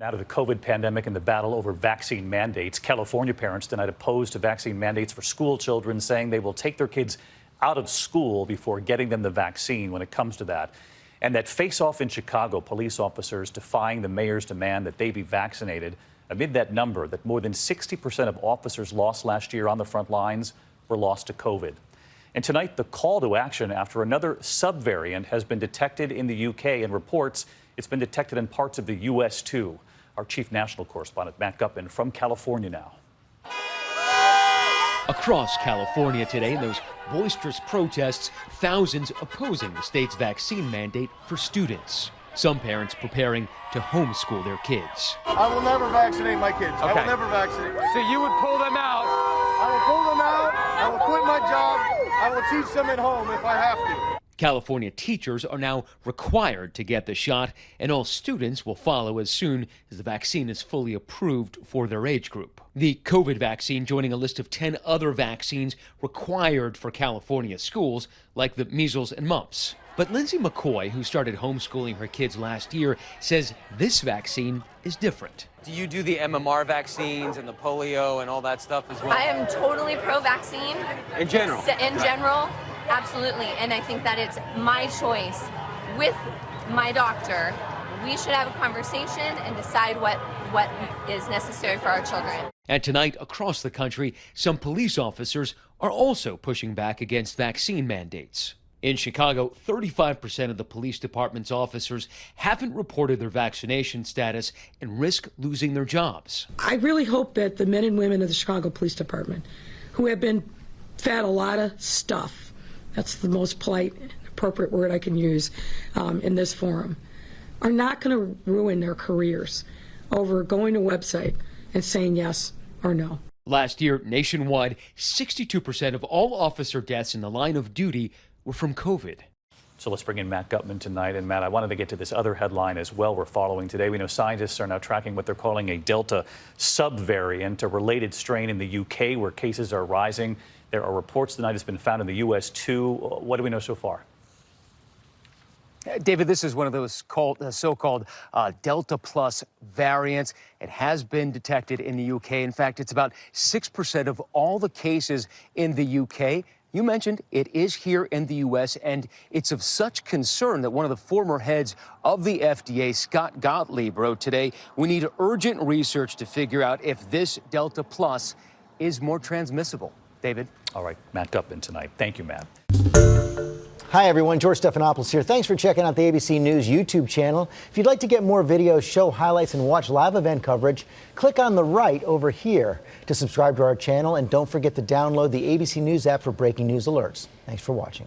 Now to the COVID pandemic and the battle over vaccine mandates. California parents tonight opposed to vaccine mandates for school children, saying they will take their kids out of school before getting them the vaccine when it comes to that. And that face-off in Chicago, police officers defying the mayor's demand that they be vaccinated. Amid that number, that more than 60% of officers lost last year on the front lines were lost to COVID. And tonight, the call to action after another subvariant has been detected in the UK, and reports it's been detected in parts of the U.S. too. Our chief national correspondent, Matt Gutman, from California now. Across California today, in those boisterous protests, thousands opposing the state's vaccine mandate for students. Some parents preparing to homeschool their kids. I will never vaccinate my kids. Okay. I will never vaccinate. So you would pull them out? I will pull them out. I will quit my job. I will teach them at home if I have to. California teachers are now required to get the shot, and all students will follow as soon as the vaccine is fully approved for their age group. The COVID vaccine joining a list of 10 other vaccines required for California schools, like the measles and mumps. But Lindsay McCoy, who started homeschooling her kids last year, says this vaccine is different. Do you do the MMR vaccines and the polio and all that stuff as well? I am totally pro-vaccine. In general? In general, absolutely. And I think that it's my choice with my doctor. We should have a conversation and decide what is necessary for our children. And tonight, across the country, some police officers are also pushing back against vaccine mandates. In Chicago, 35% of the police department's officers haven't reported their vaccination status and risk losing their jobs. I really hope that the men and women of the Chicago Police Department, who have been fed a lot of stuff, that's the most polite and appropriate word I can use in this forum, are not going to ruin their careers over going to a website and saying yes or no. Last year, nationwide, 62% of all officer deaths in the line of duty were from COVID. So let's bring in Matt Gutman tonight. And Matt, I wanted to get to this other headline as well we're following today. We know scientists are now tracking what they're calling a Delta subvariant, a related strain in the UK where cases are rising. There are reports tonight it's been found in the U.S. too. What do we know so far? David, this is one of those so-called Delta Plus variants. It has been detected in the UK. In fact, it's about 6% of all the cases in the UK. You mentioned it is here in the U.S., and it's of such concern that one of the former heads of the FDA, Scott Gottlieb, wrote today, "We need urgent research to figure out if this Delta Plus is more transmissible." David? All right, Matt Gutman tonight. Thank you, Matt. Hi, everyone. George Stephanopoulos here. Thanks for checking out the ABC News YouTube channel. If you'd like to get more videos, show highlights, and watch live event coverage, click on the right over here to subscribe to our channel. And don't forget to download the ABC News app for breaking news alerts. Thanks for watching.